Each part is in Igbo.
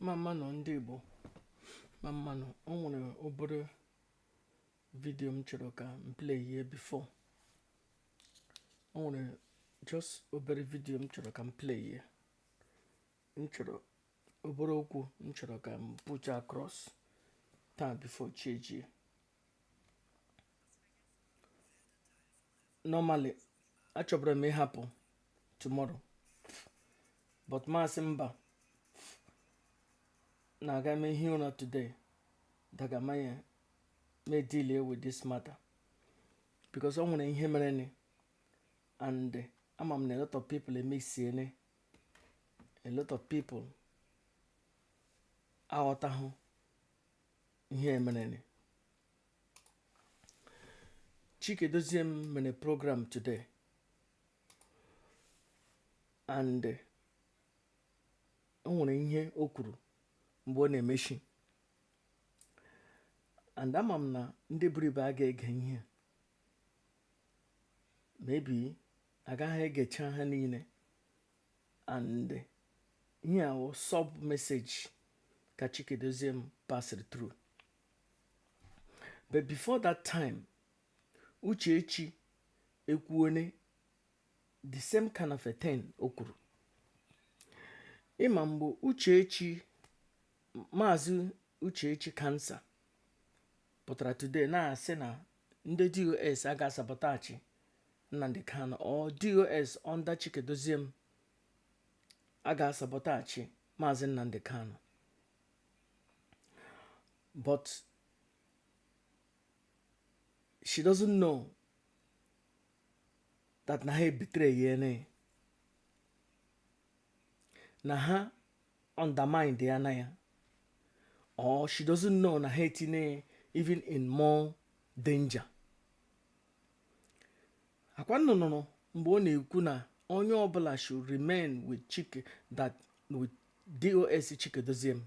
Mama no ndị Igbo mama no o nwere obere video m chọrọ ka m play here before o nwere just obere video m chọrọ ka m play here m chọrọ obere okwu m chọrọ ka m put across taa before cheji normally achọbara m ịhapụ tomorrow but masị mba na aga m ehi ụra today daga manya may deal with this matter because I want to hear me and I'm a lot of people a lot of people out of here me Chika Edoziem many program today and I want to hear okuru mbone meshi and amam na ndị buribe aga ege ihe maybe agaghị egecha ha niile and here our sub message ka Chika Edoziem passed through but before that time Uchechi ekwuone the same kind of a thing okuru imambo Uchechi Maazị Uchechi cancer pụtara today na-asị na ndị DOS aga sabotage Nnamdi Kanu or DOS under Chika Edoziem aga sabotage Maazị Nnamdi Kanu but she doesn't know that na ha betray yene na ha undermine the anaya or she doesn't know na Haiti even in more danger. Akwanno no mgbe ọ na-ekwu na onye ọbụla should remain with Chika that with DOS Chika Edoziem.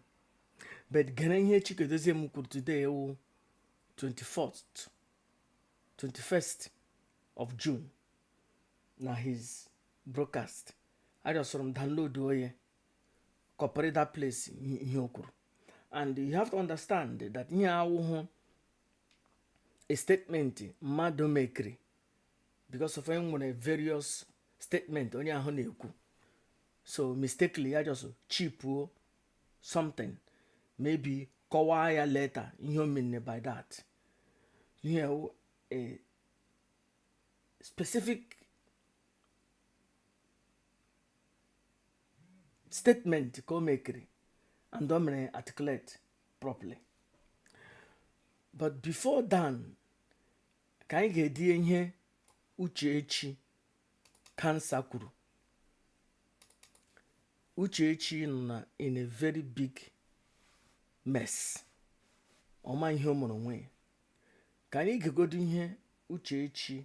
But gana ihe Chika Edoziem kwuru today 21st of June na his broadcast. I just saw him download oye copy that place ihe okuru. And you have to understand that here a statement mmadụ mekiri because of a various statement onye ahụ na-ekwu. So mistakenly I just cheap something maybe kọwaa ya later ihe o mean by that. Here a specific statement ka o mekiri and don't articulate properly. But before then, can I get here Uchechi cancer kuru? Uchechi in a very big mess. On my human way. Can I go here Uchechi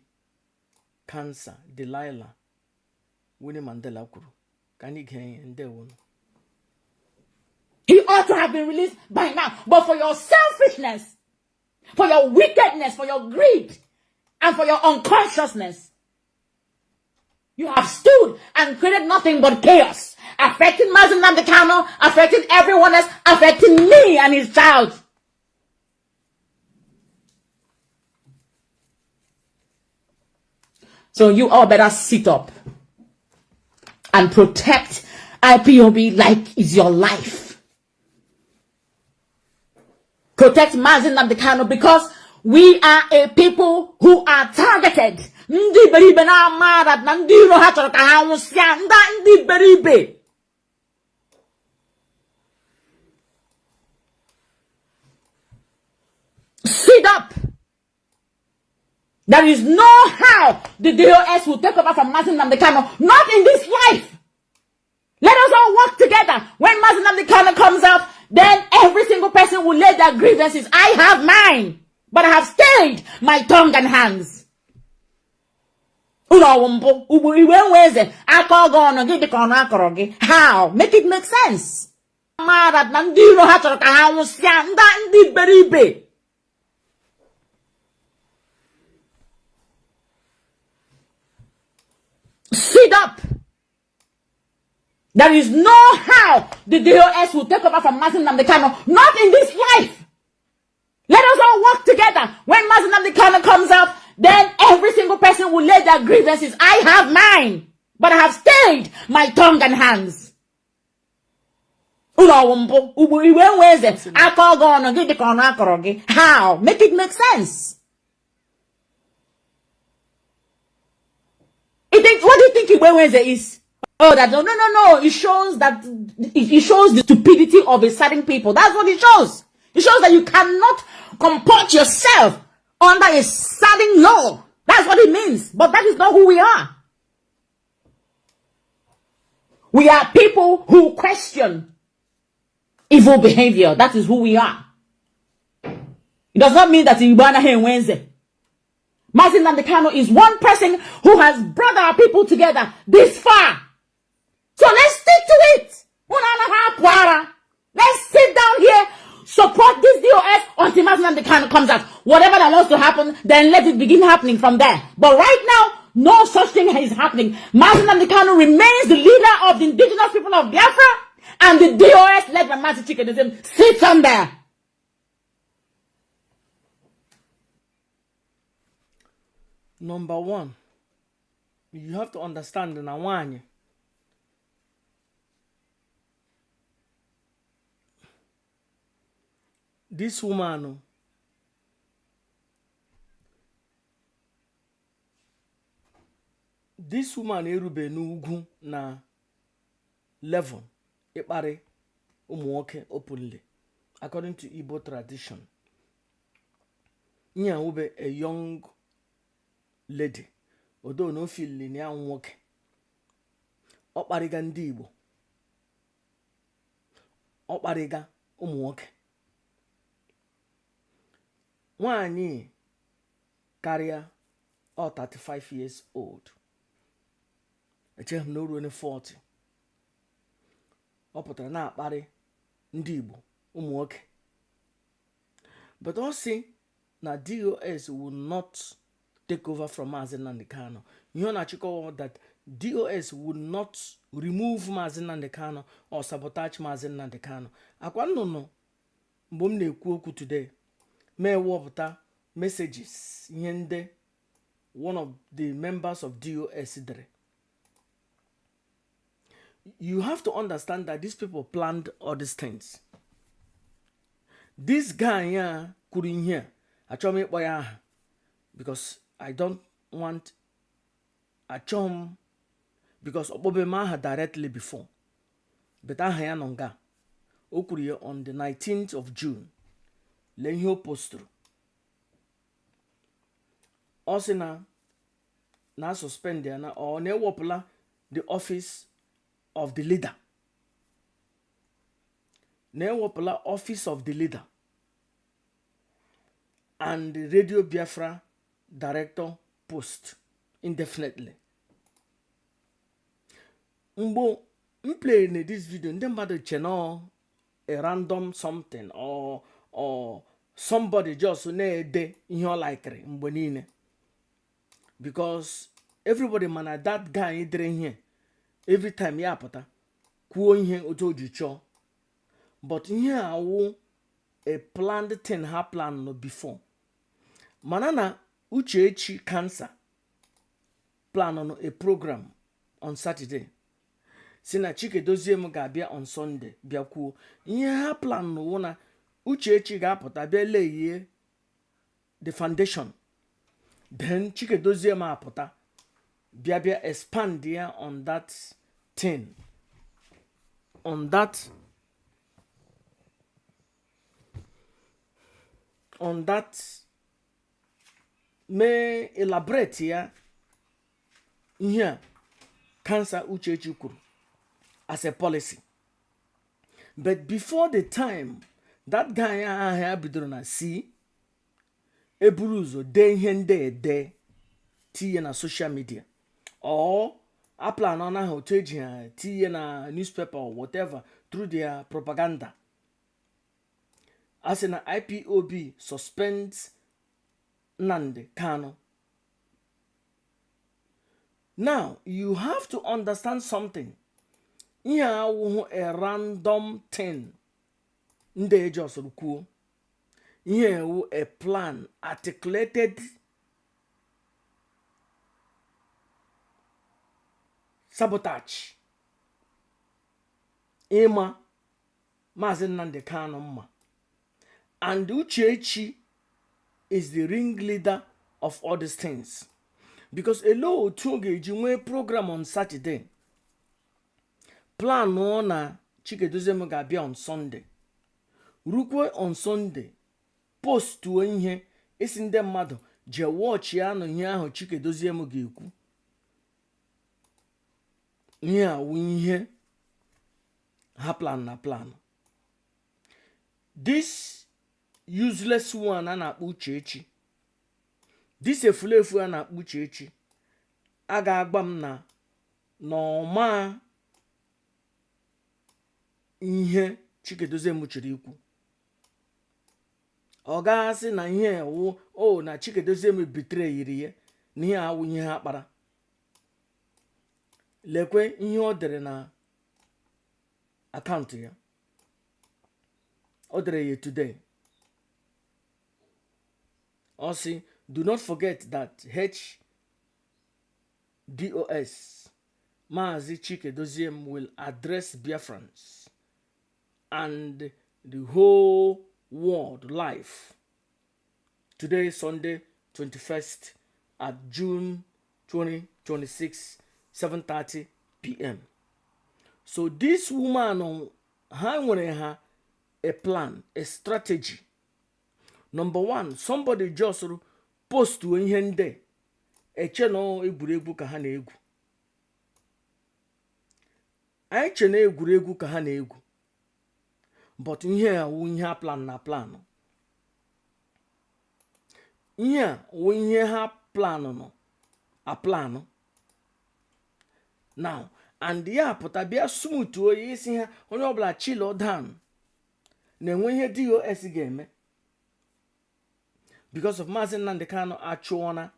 cancer Delilah Winnie Mandela kuru? Can I get in there one? He ought to have been released by now. But for your selfishness, for your wickedness, for your greed, and for your unconsciousness, you have stood and created nothing but chaos, affecting Maazị Nnamdi Kanu, affecting everyone else, affecting me and his child. So you all better sit up and protect IPOB like it's your life. Protect Maazị Nnamdi Kanu because we are a people who are targeted. Ndị beribe na mara na ndị iro ha chọrọ ka ha nwụsịa ndị beribe. Sit up. There is no how the DOS will take over from Maazị Nnamdi Kanu. Not in this life. Let us all work together. When Maazị Nnamdi Kanu comes out, then every single person will lay their grievances. I have mine, but I have stayed my tongue and hands. How? Make it make sense. Sit up. There is no how the DOS will take over from Mazi Nnamdi Kanu. Not in this life. Let us all work together. When Mazi Nnamdi Kanu comes out, then every single person will lay their grievances. I have mine, but I have stayed my tongue and hands. How? Make it make sense. What do you think Wednesday is? Oh, that no. It shows that it shows the stupidity of a certain people. That's what it shows. It shows that you cannot comport yourself under a certain law. That's what it means. But that is not who we are. We are people who question evil behavior. That is who we are. It does not mean that Ibana here Wednesday. Mazi Nnamdi Kanu is one person who has brought our people together this far. So let's stick to it. Let's sit down here, support this DOS until Mazi Nnamdi Kanu comes out. Whatever that wants to happen, then let it begin happening from there. But right now, no such thing is happening. Mazi Nnamdi Kanu remains the leader of the indigenous people of Biafra, and the DOS led by Mazi Chika Edoziem sits on there. Number one, you have to understand the Nawanye. This woman, erube n'ugwu na 11 ịkparị ụmụ nwoke openly according to Igbo tradition. Nya ube a young lady, although no feeling ya nwoke. Ọkparịga ndị Igbo. Ọkparịga ụmụ nwoke. Nwaanyị karịa 35 years old. Eche m na oruo na 40. Ọ pụtara na akparị ndị Igbo ụmụ nwoke. But ọ sị na DOS will not take over from Mazi Nnamdi Kanu. You know that DOS would not remove Mazi Nnamdi Kanu or sabotage Mazi Nnamdi Kanu. Akwa nnụnụ mgbe m na-ekwu okwu today, may wọpụta messages ihe ndị one of the members of DOS dere. You have to understand that these people planned all these things. This guy here couldn't hear. Achọm ịkpọ ya aha because I don't want achọm because ọkpọbe m aha directly before. But aha ya nọ nga. O kwuru ya on the 19th of June. Lee ihe o posturu. Ọ sị na suspend ya na ọ na-ewepụla the office of the leader. Na-ewepụla office of the leader and the Radio Biafra director post indefinitely. Mgbo m play in this video, ndị mmadụ cheno a random something or somebody just na-ede ihe ọ likere mgbe niile. Because everybody mana that guy dere ihe every time ya apụta kwuo ihe otu o ji chọọ. But ihe awụ a planned thing ha plan no before. Mana na Uchechi Cancer plan on a program on Saturday. Si na Chika Edoziem ga-abịa on Sunday bịa kwuo. Ihe ha plan no na Uchechi ga-apụta bịa leye the foundation. Then Chika Edoziem apụta bịa expand ya on that thing. On that may elaborate ya here Cancer Uchechi kwuru as a policy. But before the time that guy ahụ bidoro na si eburu ụzọ dee ihe ndị ede tinye na social media or apply on ahụ otu eji ha tinye na newspaper or whatever through their propaganda. As in IPOB suspends Nnamdi Kanu. Now, you have to understand something. ihe awụhụ a random thing ndị ejosoro kwuo. Ihe ewu a plan, articulated sabotage. Ịma Maazị Nnamdi Kanu mma. And Uchechi is the ringleader of all these things. Because a low otu nwe program on Saturday. Plan na Chika Edoziem ga-abịa on Sunday. Rukwe on Sunday. Post ihe isi ndị mmadụ je watch ya no ihe ahụ Chika Edoziem ga-ekwu. Ihe awụ ihe ha plan. This useless one a na-akpọ Uchechi. This efulefu a na-akpọ Uchechi. A ga-agba m na n'ọma ihe Chika Edoziem chiri ikwu. Ọ ga-asị na ihe ewu na Chika Edoziem betray yiri ya na ihe awụ ihe ha kpara. Lekwe ihe ọ dere na akaụntụ ya. Ọ dere ya today. Ọ sị, do not forget that HDOS Maazị Chika Edoziem will address Biafrans and the whole world live today, Sunday 21st at June 2026, 7:30 p.m. So this woman ha nwere ha a plan, a strategy. Number one, somebody just post to ihe ndị eche no egwuregwu ka ha na-egwu. Anyị che na egwuregwu ka ha na-egwu. But ihe a wụ ihe plan. Ihe a wụ ihe ha plan. Now, and ya pụta bịa smooth oyi isi ha onye ọbụla chill down. Na-enwe ihe DOS ga-eme. Because of Maazị Nnamdi Kanu achụọna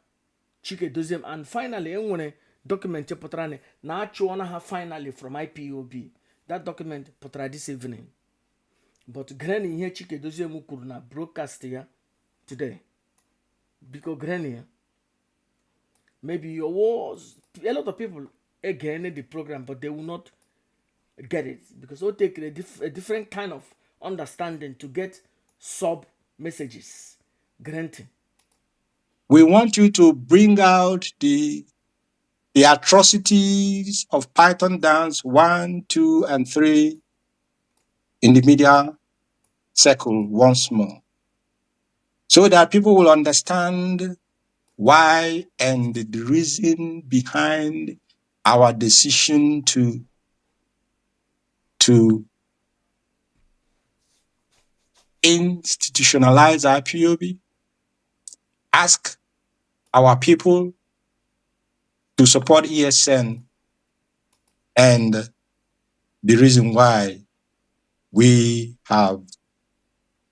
Chika Edoziem, and finally enwere document pụtara na achụọna ha finally from IPOB. That document pụtara this evening. But granny ihe Chika Edoziem kwuru na broadcast ya today. Because granny, maybe your was a lot of people again the program, but they will not get it because it will take a different kind of understanding to get sub messages. Granting. We want you to bring out the atrocities of Python Dance 1, 2, and 3 in the media circle once more, so that people will understand why and the reason behind our decision to institutionalize IPOB, ask our people to support ESN, and the reason why we have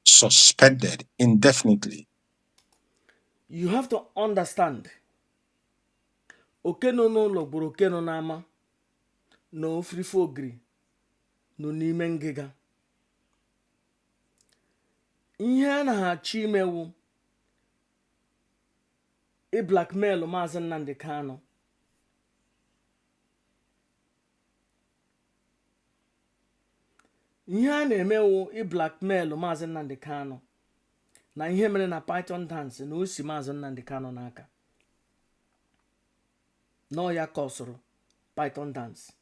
suspended indefinitely. You have to understand. Okeno no logboro okeno nama. No free fogri. No n'ime ngịga. Ihe na ha chi mewu blackmail Maazị Nnamdi Kanu. Ihe na-emewu blackmail Maazị Nnamdi Kanu. Na ihe mere na Python Dance na osi Maazị Nnamdi Kanu n'aka. No ya kọsụrụ Python Dance.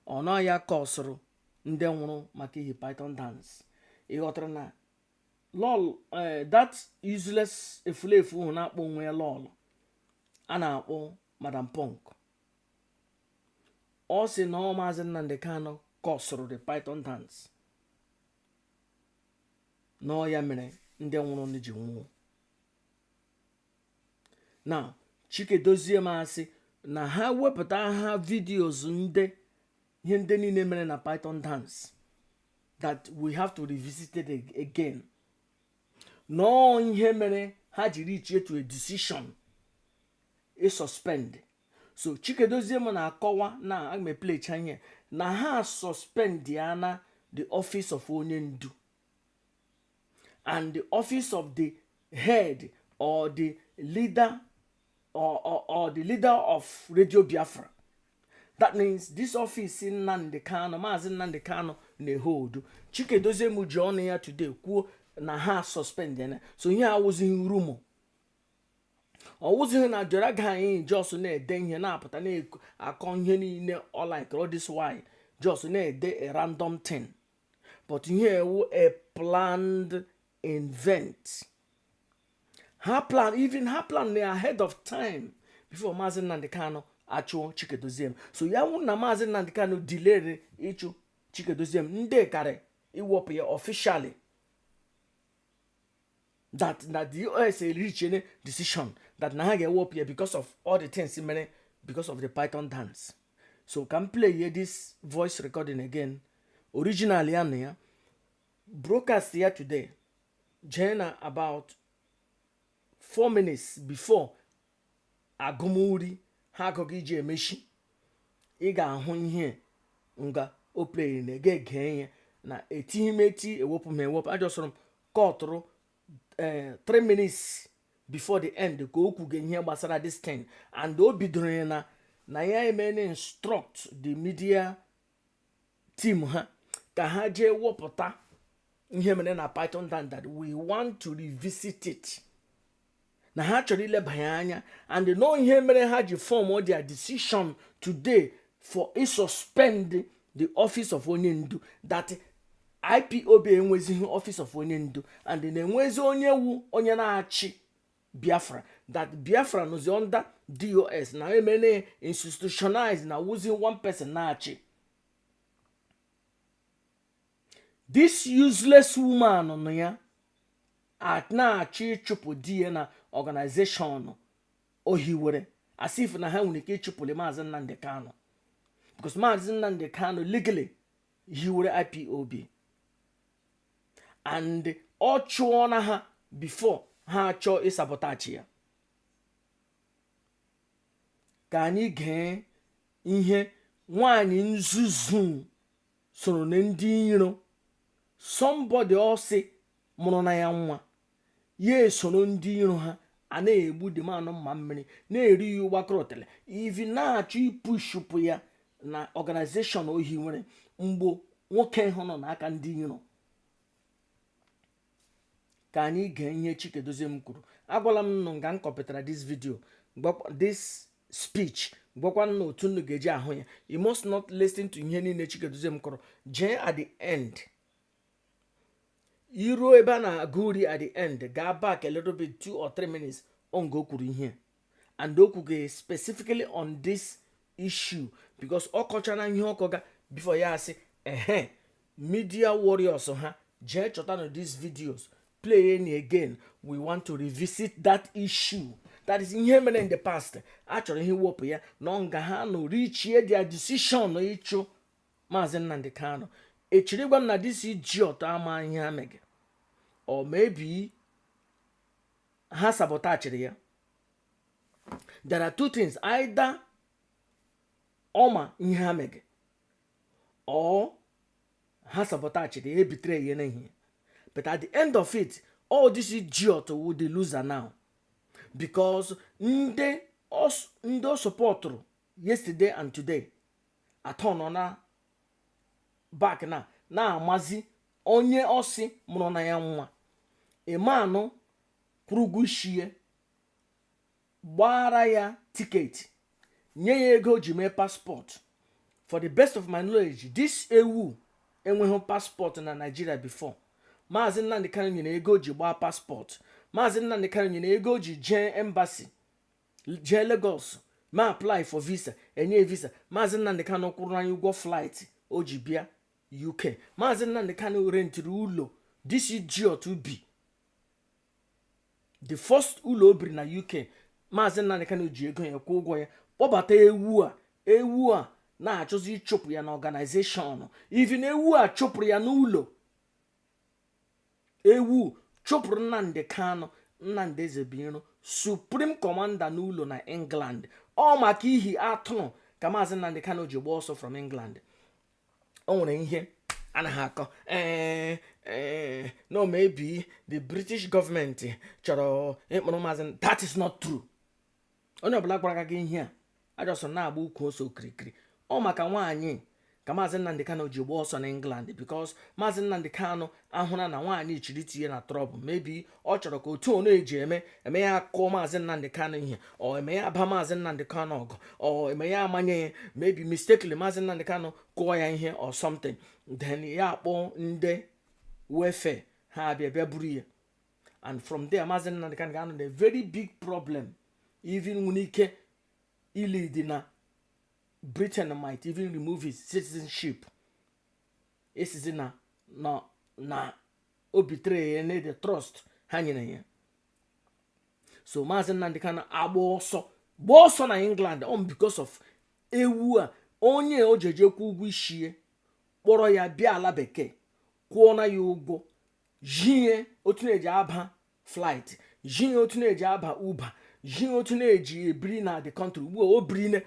Ọ no ya kọsụrụ ndị nwụrụ maka ihe Python Dance. Ịghọtara na lol that useless efulefu hụ na-akpọ onwe ya lol a na-akpọ Madam Punk. Ọ sị na ọ Maazị Nnamdi Kanu kọsụrụ the Python Dance. No ya mere ndị nwụrụ ndị ji nwụọ. Now, Chika Edoziem asị na ha wepụta ha videos ndị ihe ndị niile mere na Python Dance that we have to revisit it again. No ihe mere ha ji reach to a decision suspend. So Chika Edoziem na-akọwa na aga m play ihe na ha suspend yana the office of onye ndu and the office of the head or the leader or the leader of Radio Biafra. That means this office in Nnamdi Kanu, Maazị Nnamdi Kanu na-hold. Chika Edoziem ji ọnụ ya today kwuo na ha suspend ya. So ihe awụzighị rumor. Ọwụzighị na jọrọ ga anyị just na-ede ihe na-apụta na-akọ ihe niile all like all this why just na-ede a random thing. But ihe ewu a planned event. Her plan ahead of time before Maazị Nnamdi Kanu achụ Chika Edoziem. So ya wụ na Maazị Nnamdi Kanu delay ịchụ Chika Edoziem ndị kare iwepụ ya officially that the US reach any decision that na ha ga-ewepụ ya because of all the things mere because of the Python dance. So can play here this voice recording again. Originally ya broadcast here today. Jena about 4 minutes before agụmuri ha akụkọ iji emechi ị ga-ahụ ihe nga o play na ege ihe na etihimeti ewepụ ajọsọrọ m kọtụrụ 3 minutes before the end ka o kwuge ihe gbasara this thing and o bidoro na ya emene instruct the media team ha ka ha jee wepụta ihe mere na Python dance that we want to revisit it. Na ha chọrọ ilebanye anya and no ihe mere ha ji form their decision today for suspend the office of onye ndu that IPOB enwezighị office of onye ndu and na-enwezi onye na-achị Biafra that Biafra nọzi under DOS na emene institutionalized na wụzi one person na-achị. This useless woman nọ ya na-achị ịchụpụ di ya na organization ohiwere as if na ha nwere ike ịchụpụle Maazị Nnamdi Kanu because Maazị Nnamdi Kanu legally hiwere IPOB and ọ chụọ na ha before ha chọọ ịsabotage ya. Ka anyị gee ihe nwanyị nzuzu soro na ndị iro somebody ọsị mụrụ na ya nwa ya esoro ndị iro ha a na-egbu dị manụ mma mmiri na-eri ya ụgbakọrọtele ivi na-achọ ipushupụ ya na organization ohi nwere mgbe nwoke hụ nọ n'aka ndị iro. Ka anyị gee ihe Chika Edoziem kwuru. Agwala m nọ nga m kọpụtara this video this speech gwakwa na otu unu ga-eji ahụ ya. You must not listen to ihe niile Chika Edoziem kwuru. Jee at the end iruo ebe a na-agụ uri at the end ga back a little bit 2 or 3 minutes on go kwuru ihe and o kwuge specifically on this issue because ọ kọchara ihe ọkọga before ya asị media warriors ha jee chọta na these videos play any again. We want to revisit that issue that is ihe mere in the past. Achọrọ ihe wepụ ya na nga ha no reach their decision ịchụ Maazị Nnamdi Kanu. Echiri gwa m na this idiot ama ihe ha mege or maybe ha sabotage ya. There are two things, either ọma ihe ha mege or ha sabotage ya betray ya na ihe. But at the end of it, all this idiot will the loser now because ndị support yesterday and today atọ na back na amazi onye osi mụrụ na ya nwa Emmanuel kwurugushie gbara ya ticket nye ya ego ji mee passport. For the best of my knowledge, this ewu enweghị passport na Nigeria before. Maazị Nnamdi Kanu nyere ego ji gbaa passport. Maazị Nnamdi Kanu nyere ego ji jee embassy jee Lagos ma apply for visa enye visa. Maazị Nnamdi Kanu kwụrụ anyị ụgwọ flight o ji bịa UK. Maazị Nnamdi Kanu rentiri ụlọ this idiot bi the first ụlọ o biri na UK. Maazị Nnamdi Kanu ji ego ya kwụ ụgwọ ya kpọbata ewu a na-achọzi ịchụpụ ya na organization. Even ewu a chụpụrụ ya n'ụlọ. Ewu chụpụrụ Nnamdi Kanu Nnamdi Ezebiro supreme commander n'ụlọ na England. Ọ maka ihi atụ ka Maazị Nnamdi Kanu ji gba ọsọ from England. o nwere ihe anaghị akọ no maybe the British government chọrọ ịkpọrọ maazị. That is not true. onye ọbụla gwara gị ihe a ajọsọ na-agba ukwu ose okirikiri. Ọ maka nwaanyị ka maazị Nnamdi Kanu ji gba ọsọ na England because maazị Nnamdi Kanu ahụra na nwaanyị chiri tinye na trouble. Maybe ọ chọrọ ka otu onu eji eme ya akụọ maazị Nnamdi Kanu ihe, ọ eme ya aba maazị Nnamdi Kanu ọgụ, ọ eme ya amanye ya, maybe mistakenly maazị Nnamdi Kanu kụọ ya ihe or something, then ya akpọ ndị welfare ha abịa buru ya, and from there maazị Nnamdi Kanu ga-anọ na a very big problem. Even nwere ike lead na Britain might even remove his citizenship. Esizi na o betray the trust ha nyere ya. So maazị Nnamdi Kanu agba ọsọ na England on because of ewu a onye o jejekwa ụgwọ ishie kpọrọ ya bịa ala bekee kwụọ na ya ụgwọ, jie otu na-eji aba flight, jie otu na-eji aba Uber, jie otu na-eji ebiri na the country. Ugbu o birine,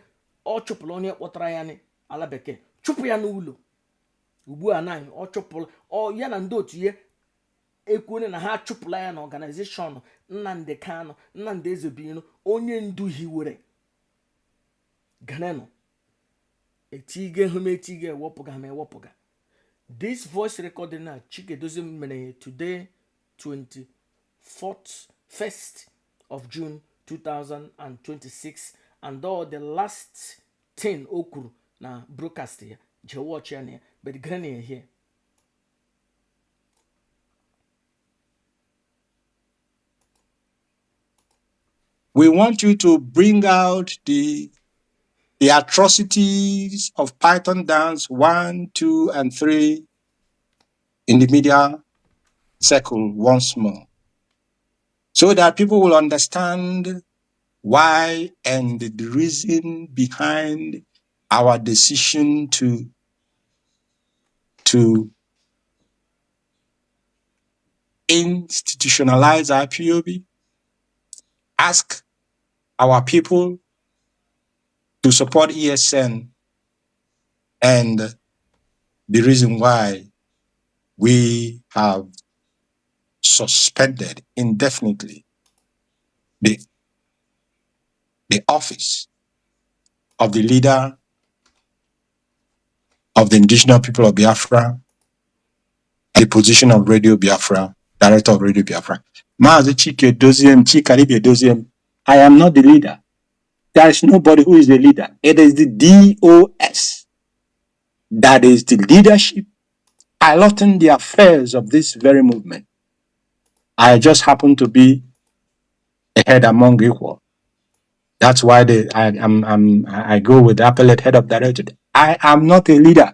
ọ chụpụrụ onye kpọtara ya ala bekee, chụpụ ya n'ụlọ. Ugbu a naanị ọ chụpụrụ ya na ndị otu ya ekwuone na ha chụpụla ya na organization Nnamdi Kanu, Nnamdi Ezebiro, onye ndu hiwere ganeno etige hum etige ewepụga. This voice recording na Chika Edoziem mere today 1st of June 2026, and all the last 10 o kwuru na broadcast ya je watch ya na, but granny here. We want you to bring out the atrocities of Python Dance 1, 2, and 3 in the media circle once more, so that people will understand why and the reason behind our decision to institutionalize IPOB, ask our people to support ESN, and the reason why we have suspended indefinitely the office of the leader of the indigenous people of Biafra, the position of Radio Biafra, director of Radio Biafra. Maazi Chika Edoziem, I am not the leader. There is nobody who is the leader. It is the DOS that is the leadership piloting the affairs of this very movement. I just happen to be a head among equal. That's why I go with the appellate head of director. I am not a leader.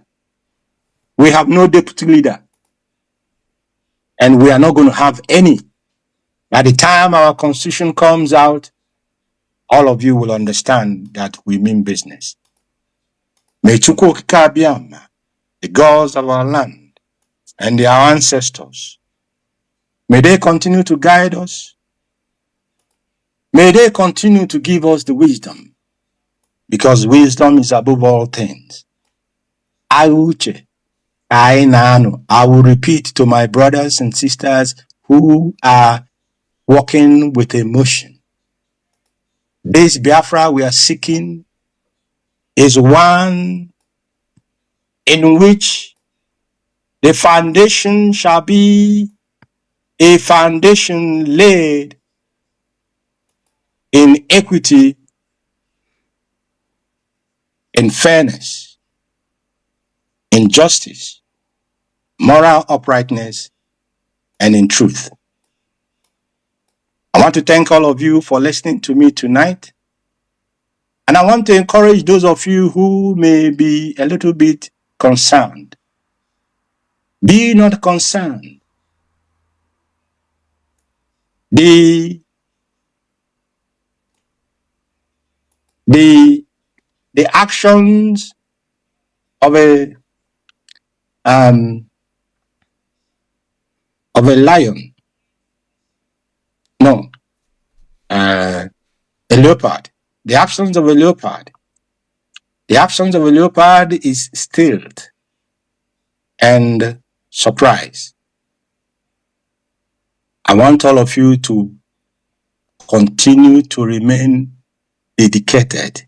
We have no deputy leader. And we are not going to have any. By the time our constitution comes out, all of you will understand that we mean business. May Chukwu Okike Abiama, the gods of our land and our ancestors, may they continue to guide us. May they continue to give us the wisdom, because wisdom is above all things. I will repeat to my brothers and sisters who are walking with emotion. This Biafra we are seeking is one in which the foundation shall be a foundation laid in equity, in fairness, in justice, moral uprightness, and in truth. I want to thank all of you for listening to me tonight. And I want to encourage those of you who may be a little bit concerned. Be not concerned. The actions of a lion, no, a leopard. The absence of a leopard is stilled and surprise. I want all of you to continue to remain dedicated.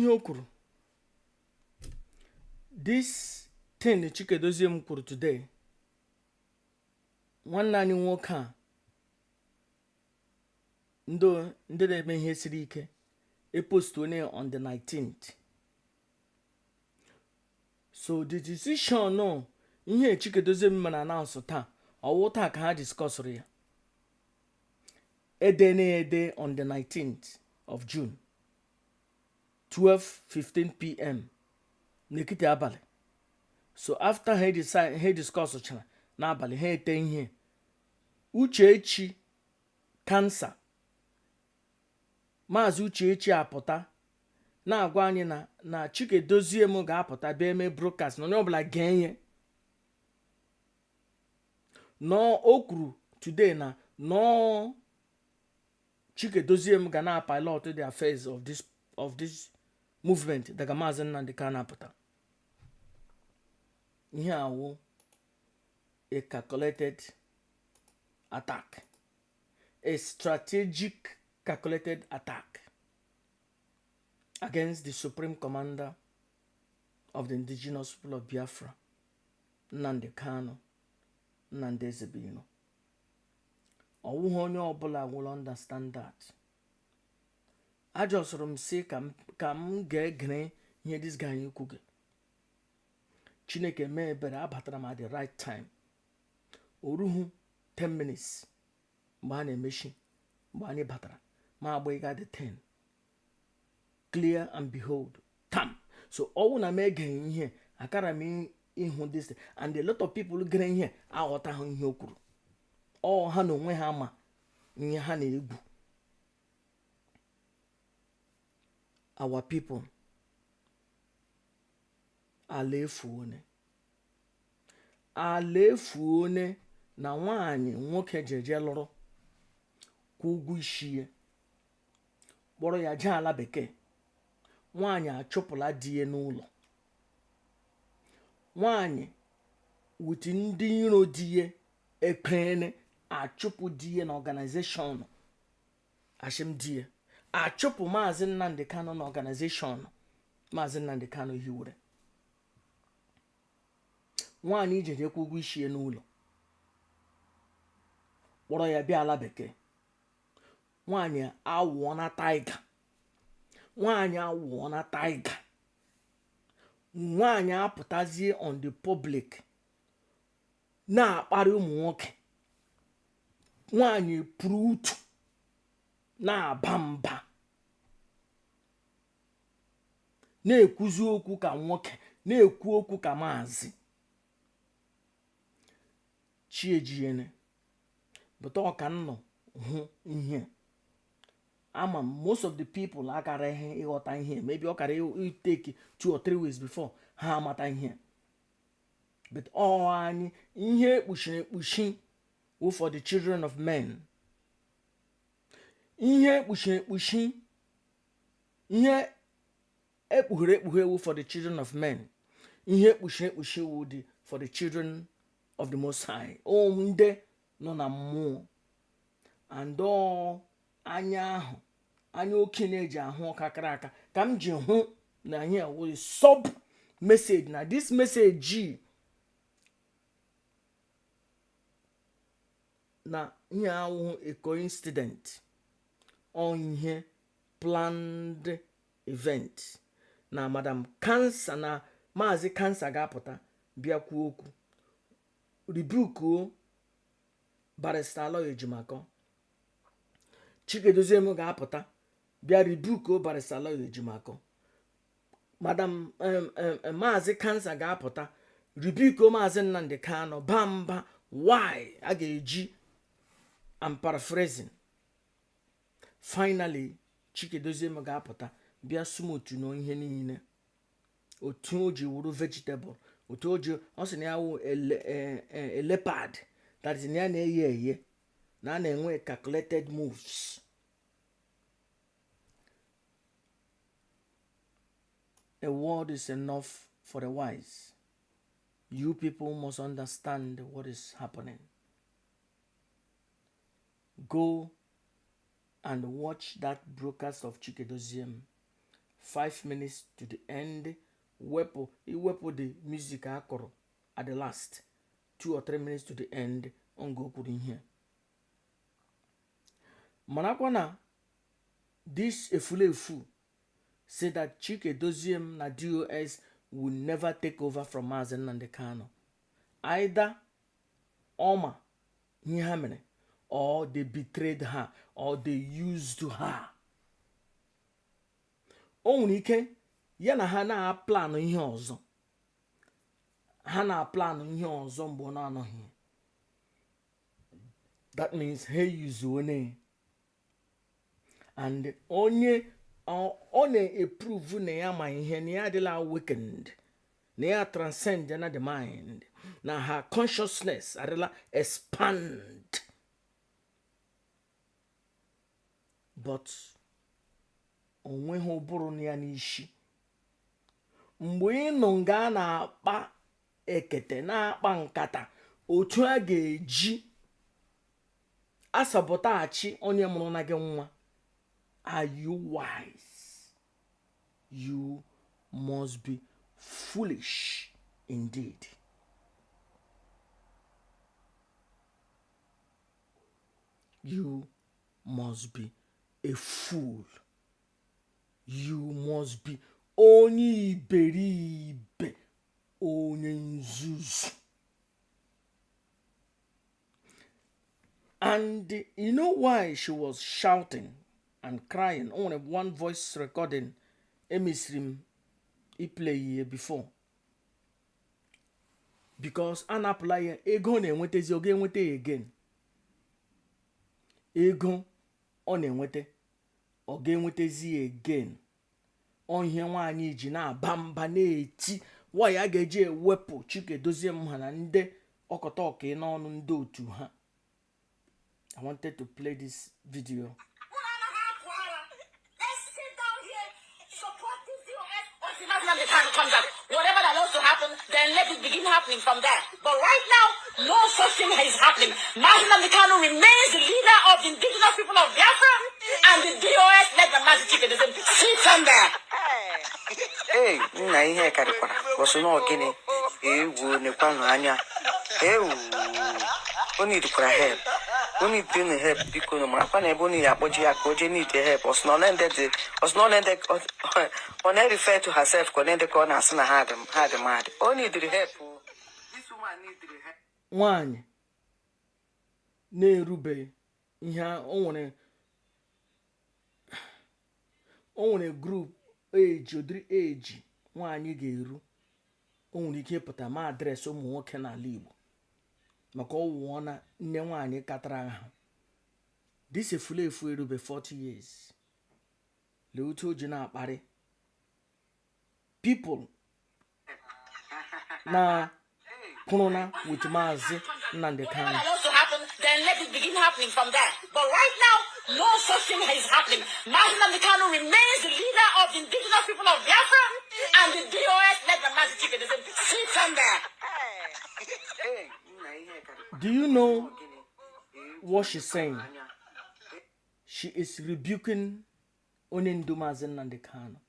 ihe o kwuru. This thing Chika Edoziem kwuru today, nwanne anyị nwoke a ndị na-eme ihe siri ike epost onye on the 19th. So the decision no ihe Chika Edoziem mana announce taa ọwụ taa ka ha discussrụ ya ede on the 19th of June 12:15 p.m. n'ekiti abalị. So after he discuss chara n'abalị ha ete ihe Uchechi cancer Maazị Uchechi apụta na-agwa anyị na Chika Edoziem ga-apụta bịa eme broadcast na onye ọbụla gee ihe no o kwuru today no Chika Edoziem ga na pilot the affairs of this movement daga Maazị Nnamdi Kanu apụta. Ihe awụ a calculated attack, a strategic calculated attack against the supreme commander of the indigenous people of Biafra, Nnamdi Kanu, Nnamdi Ezebino. Ọwụghị onye ọbụla will understand that. Ajọsụrụ m sị ka m ga-egere ihe this guy kwuge. Chineke mee ebere abatara m at the right time. Oruhu 10 minutes mgbe a na-emechi mgbe anyị batara ma agba ịga the 10. Clear and behold tam. So ọwụ na m egeghị ihe akara m ịhụ this thing. And a lot of people gere ihe aghọtaghị ihe o kwuru. Ọ ha na onwe ha ma ihe ha na-egwu. Our people ala efuone na nwaanyị nwoke jeje lụrụ kwa ugwu ishie kpọrọ ya jee ala bekee. Nwaanyị achụpụla di ya n'ụlọ. Nwaanyị wuti ndị iro di ya ekpene achụpụ di ya na organization ashim di ya achụpụ Maazị Nnamdi Kanu na organization Maazị Nnamdi Kanu hiwere. Nwaanyị jejekwa ugwu ishie n'ụlọ kpọrọ ya bịa ala bekee. Nwaanyị awụọ na taiga. Nwaanyị apụtazie on the public na-akparị ụmụ nwoke. Nwaanyị pụrụ utu na-aba mba na-ekwuzi okwu ka nwoke na-ekwu okwu ka maazị. Chiejiene but ọ ka nọ hụ ihe ama most of the people akara ihe ịghọta ihe maybe ọ kara take 2 or 3 weeks before ha amata ihe. But anyị ihe ekpuchi for the children of men. Ihe ekpuchi ihe ekpughere for the children of men. Ihe ekpuchi for the children of the Most High. Ndị nọ na mmụọ. And anya okenye eji ahụ ọkakara aka ka m ji hụ na ihe wụ sub message na this message na ihe awụ a coincident on ihe planned event na Madam Cancer na Maazị Cancer ga-apụta bịa kwuo okwu rebuke Barrister Aloy Ejimakor. Chika Edoziem ga-apụta bịa rebuke Barrister Aloy Ejimakor. Madam Maazị Cancer I'm paraphrasing. Finally, Chika Edoziem ga-apụta bịa sumotu no ihe niile. Otu o ji wuru vegetable, otu o ji ọ sị na ya wụ a leopard, that is na ya na-eye eye, na na-enwe calculated moves. A word is enough for the wise. You people must understand what is happening. Go and watch that broadcast of Chika Edoziem. 5 minutes to the end. Iwepo the music akoro at the last. 2 or 3 minutes to the end. On go put in here. Manakwana, this efulefu say that Chika Edoziem na DOS will never take over from Mazi Nnamdi Kanu. Either Oma Nihamene, or they betrayed her, or they used her. Only ya na ha na plan ihe ọzọ. Ha na plan ihe ọzọ mgbe ọ na-anọghị. That means he use one. And onye ọ na-eprove na ya ma ihe na ya adịla awakened, na ya transcend na the mind, na her consciousness adịla expand. But onwe ha ụbụrụ na ya n'ishi. Mgbe ị nọ nga na-akpa ekete, na-akpa nkata, otu a ga-eji asabọtaghachi onye mụrụ na gị nwa. Are you wise? You must be foolish indeed. You must be a fool. You must be onye iberibe, onye nzuzu. And you know why she was shouting and crying? Only one voice recording emisrim he play here before. Because an apply ego na-enwetezi oge enwete again. Ego ọ na-enwete oge enwetezi again. Onye nwaanyị ji na-aba mba na-eti why a ga-eji ewepụ Chika Edoziem ha na ndị ọkọtọka n'ọnụ ndị otu ha. I wanted to play this video. Whatever that wants to happen, then let it begin happening from there. But right now, no such thing is happening. Mazi Nnamdi Kanu remains the leader of the indigenous people of Biafra, and the DOS let the Mazi Chika Edoziem sit on there. Hey, nna ihe karịkwara ọsọ na ogene ewu nekwanu anya ewu oni dukwara help oni dinu help biko no mara na ebe oni ya akpọji ya ka oje need help ọsọ na onende on refer to herself ko nende ko na asị na ha dị mad oni did help. This woman need help. Nwaanyị na-erube ihe o nwere group age, odiri age nwaanyị ga-eru. O nwere ike ịpụta ma adreesị ụmụ nwoke n'ala Igbo maka ọ wụọ na nne nwaanyị katara ha. This efulefu erube 40 years. Lee otu o ji na-akparị people na kwụrụ with Mazi Nnamdi Kanu. Then let it begin happening from there. But right now, no such thing is happening. Mazi Nnamdi Kanu remains the leader of the indigenous people of Biafra, and the DOS let the Mazi Chika Edoziem sit on there. Do you know what she's saying? She is rebuking Onyendu Mazi Nnamdi Kanu.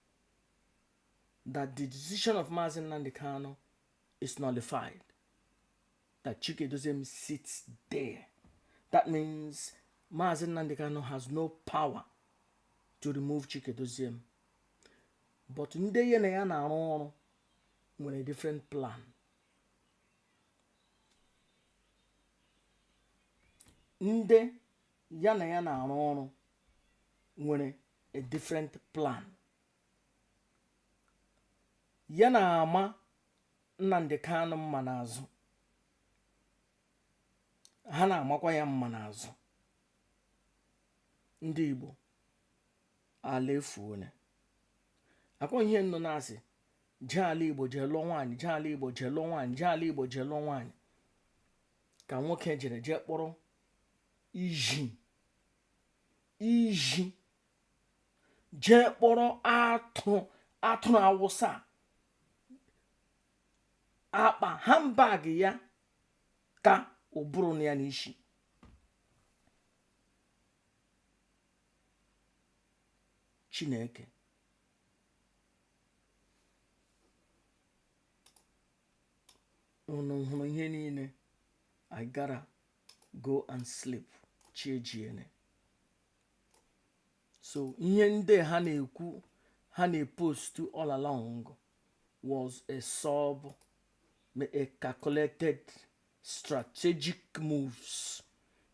That the decision of Mazi Nnamdi Kanu is nullified. That Chika Edoziem sits there. That means Mazi Nnamdi Kanu has no power to remove Chika Edoziem. But ndị ya na ya na-arụ ọrụ nwere a different plan. Ndị ya na ya na-arụ ọrụ nwere a different plan. Ya na-ama Nnamdi Kanu mma n'azụ. Ha na-amakwa ya mma n'azụ. ndị Igbo ala efuone akwa ihe nọ na-asị jee ala Igbo jee lụọ nwaanyị jee ala Igbo jee lụọ nwaanyị jee ala Igbo jee lụọ nwaanyị ka nwoke jere jee kpọrọ iji jee kpọrọ atụrụ Awụsa akpa handbag ya ka ụbụrụ na ya n'isi. Chineke unu hụrụ ihe niile. I gotta go and sleep. Chiejiene. So ihe ndị ha na-ekwu ha na-post all along was a calculated strategic moves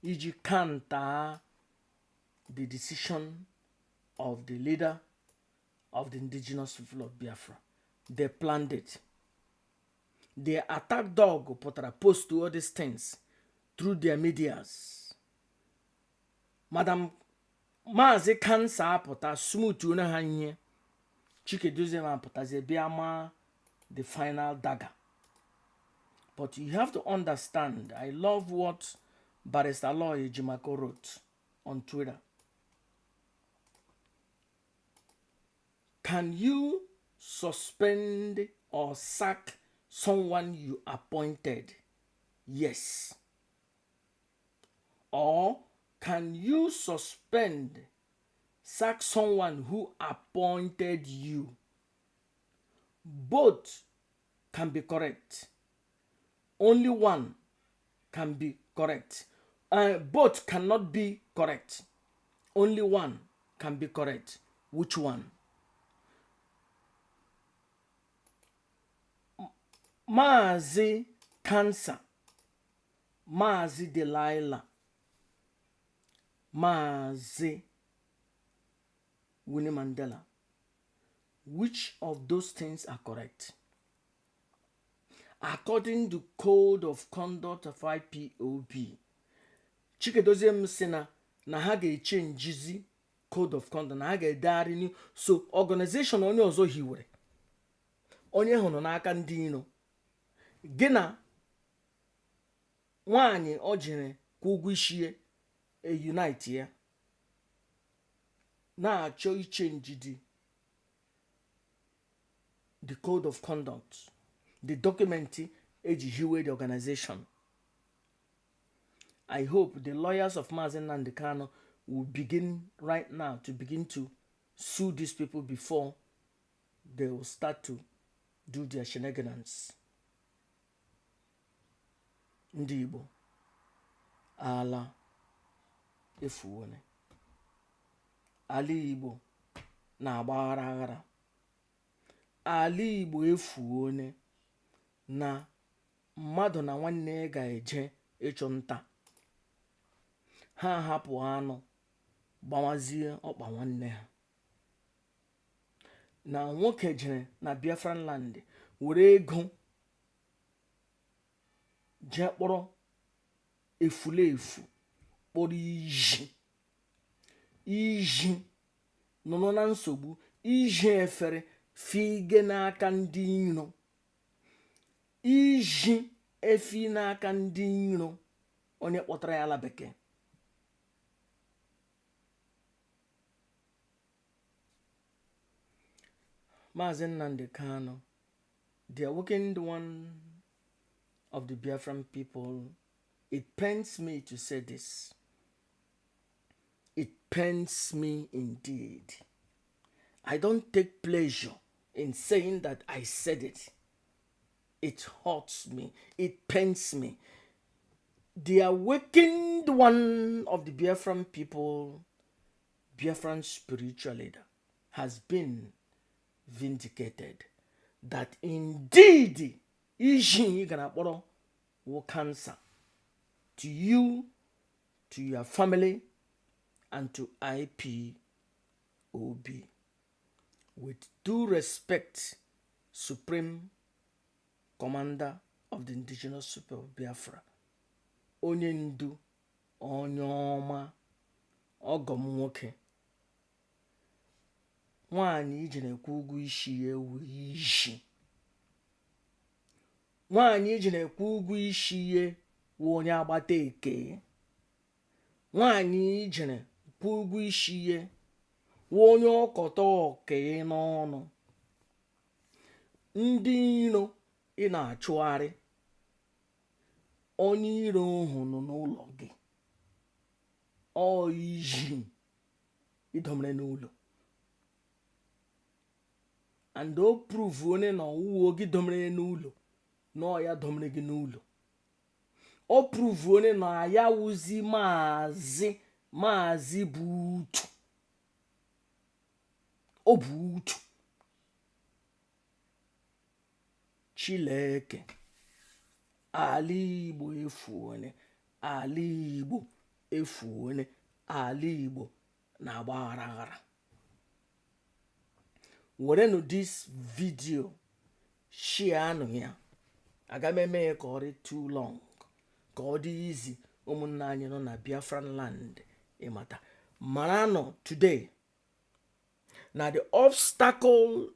iji counter the decision of the leader of the indigenous people of Biafra. They planned it. The attack dog putara post all these things through their medias. Madam Maazị Kansa apụta smooth una ha ihe. Chika Edoziem apụtazie bịa ma the final dagger. But you have to understand, I love what Barrister Lawyer Jimako wrote on Twitter. Can you suspend or sack someone you appointed? Yes. Or can you sack someone who appointed you? Both can be correct. Only one can be correct. Both cannot be correct. Only one can be correct. Which one? Maazị Kansa, Maazị Delilah, Maazị Winnie Mandela. Which of those things are correct? According to Code of Conduct of IPOB, Chika Edoziem sị na ha ga-echenjizi Code of Conduct, na ha ga-edegharị new. So organization onye ọzọ hiwere, onye hụrụ n'aka ndị iro, gị na nwaanyị ọ jiri kwụ ụgwọ isi unite ya na-achọ ichenji the Code of Conduct, the document eji hiwe the organization. I hope the lawyers of Maazị Nnamdi Kanu will begin right now to sue these people before they will start to do their shenanigans. Ndị Igbo ala efuone. Ala Igbo na-agbaghara aghara. Ala Igbo efuone na mmadụ na nwanne ga-eje ịchụ nta. Ha hapụ anụ gbawazie ọkpa nwanne ha. Na nwoke jere na Biafran land were ego jee kpọrọ efulefu kpọrọ iji nọ na nsogbu, iji efere fige n'aka ndị iro, iji efi n'aka ndị iro, onye kpọtara ya ala bekee. Maazị Nnamdi Kanu, the awakened one of the Biafran people. It pains me to say this. It pains me indeed. I don't take pleasure in saying that I said it. It hurts me. It pains me. The awakened one of the Biafran people, Biafran spiritual leader, has been vindicated. That indeed, Iji Ganaporo will cancer to you, to your family, and to IPOB. With due respect, Supreme Commander of the Indigenous People of Biafra, onye ndu, onye ọma, ọgọ m nwoke nwaanyị iji na-ekwu ụgwọ isi ya ewu isi nwaanyị iji na-ekwu ụgwọ isi ya wụ onye agbata eke nwaanyị iji na-ekwu ụgwọ isi ya wụ onye ọkọtọ okeye n'ọnụ ndị iro ị na-achụgharị onye iro ahụ nọ n'ụlọ gị ọ iji idomere n'ụlọ and o prove onye na ọwụwo gị domere n'ụlọ na ọ ya domere gị n'ụlọ o prove onye na ya wụzi maazị bụ utu ọ bụ utu Chileke ala Igbo efuone ala Igbo efuone ala Igbo na-agba aghara werenụ this video share anụ ya aga m eme ya ka ọ dị too long ka ọ dị easy ụmụnne anyị nọ na Biafran land ịmata mara nọ today na the obstacle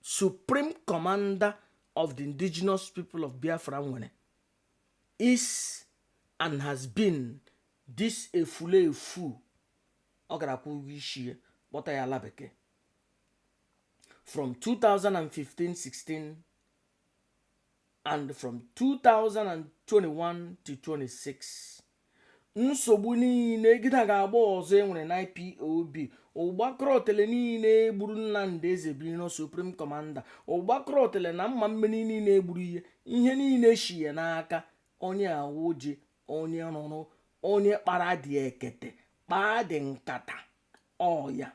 supreme commander of the indigenous people of Biafra nwere is and has been this efulefu ọ gara kwụ ụgwọ isi ya kpọta ya ala bekee from 2015-16 and from 2021 to 26 nsogbu niile gịda ga-agba ọzọ enwere na IPOB ụgbakọrọtele niile egburu Nnamdi Ezebiro supreme commander ụgbakọrọtele na mma mmiri niile egburu ihe niile shi ya n'aka onye awụji onye rụrụ onye kpara dị ekete kpaa dị nkata ọya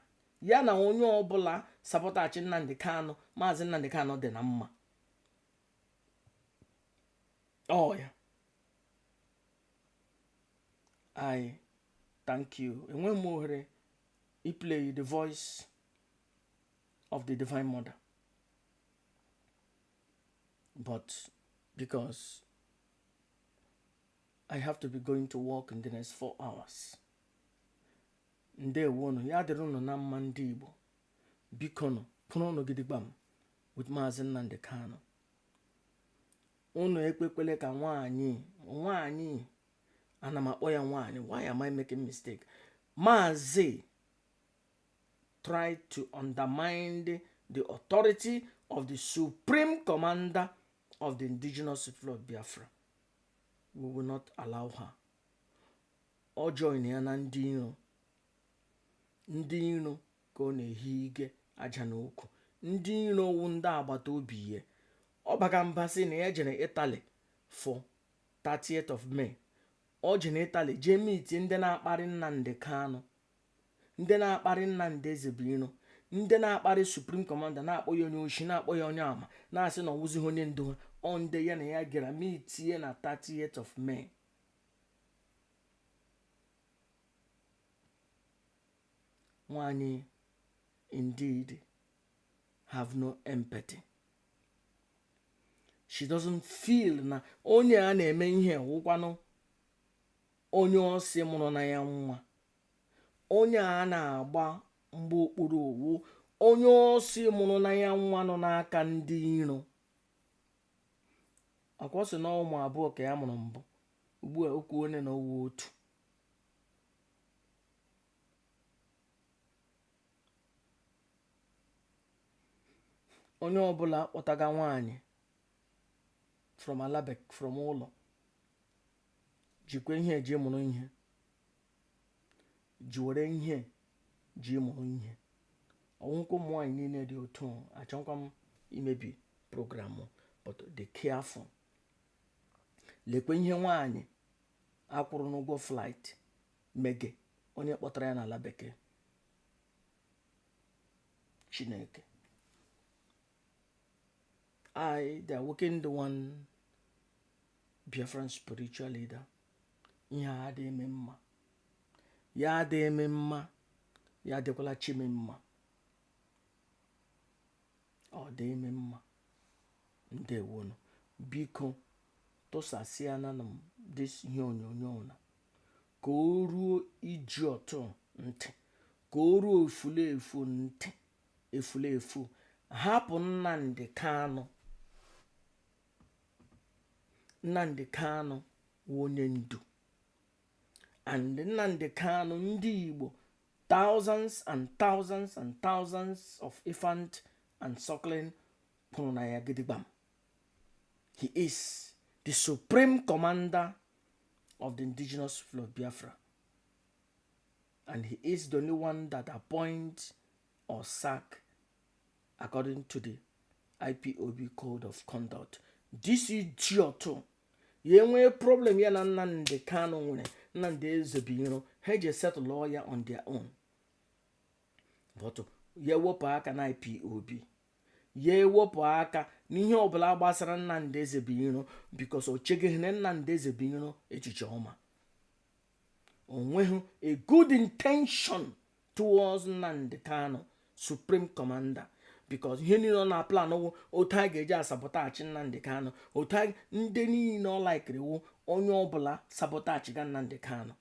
ya na onye ọbụla sabotachi Nnamdi Kanu maazị Nnamdi Kanu dị na mma ọya I thank you enwe m ohere play the voice of the Divine Mother but because I have to be going to work in the next 4 hours ndewonu ya dịrị unu na mma ndị Igbo biko nụ pụrụ unu gidigba m with maazị Nnamdi Kanu unu ekpekwele ka nwaanyị ana m akpọ ya nwaanyị why am I making mistake maazị try to undermine the authority of the supreme commander of the indigenous people of Biafra we will not allow her or join ya na ndị iro ka ọ na-ehi ige aja n'okwu ndị iro wu ndị agbata obi ya ọ baga mbasị na ya jere Italy for 30th of May ọ jere Italy jee meet ndị na-akparị Nnamdi Kanu ndị na-akparị Nnamdi Ezebiro ndị na-akparị supreme commander na-akpọ ya onye oshi na-akpọ ya onye ama na-asị na ọwụzighị onye ndu ha ọ ndị ya na ya gara meet ya na 30th of May nwanyị indeed have no empathy she doesn't feel na onye a na-eme ihe wụkwanụ onye ọsị mụrụ na ya nwa onye a na-agba mgbe okporo owu onye ọsị mụrụ na ya nwa nọ n'aka ndị iro akwọsị na ụmụ abụọ ka ya mụrụ mbụ ugbu a okwu onye na owu otu onye ọbụla kpọtaga nwaanyị from alabek from ụlọ jikwa ihe eji mụrụ ihe ji were ihe ji mụrụ ihe ọnwụkwụ ụmụ nwaanyị niile dị otu achọkwa m imebi programụ but dey careful lekwe ihe nwaanyị akwụrụ n'ụgwọ flight mege onye kpọtara ya n'ala bekee Chineke the awakened one Biafran spiritual leader ihe a dị eme mma ya dị eme mma ya dịkwala chime mma ọ dị eme mma ndewonu biko tụsasịa na this ihe onyonyo na ka o ruo iji ọtụ ntị, ka o ruo efulefu ntị, efulefu. Hapụ Nnamdi Kanu. Nnamdi Kanu onye ndu. And Nnamdi Kanu, ndị Igbo, thousands and thousands and thousands of infant and suckling kwuru na ya gidigbam. He is the supreme commander of the indigenous people of Biafra. And he is the only one that appoints or sack according to the IPOB code of conduct. This is Giotto. Ye nwee problem ya na Nnamdi Kanu nwere, Nnamdi Ezebiro, ha je settle lawyer on their own. But ye wepụ aka na IPOB. Ye wepụ aka n'ihe ọbụla gbasara Nnamdi Ezebiro, because o chegeghị na Nnamdi Ezebiro echiche ọma. O nweghị a good intention towards Nnamdi Kanu, supreme commander. Because ihe niile ọ na-aplan otu a ga-eji asabotachi Nnamdi Kanu, otu ndị niile ọ laikiri onye ọbụla sabotachi ga Nnamdi Kanu.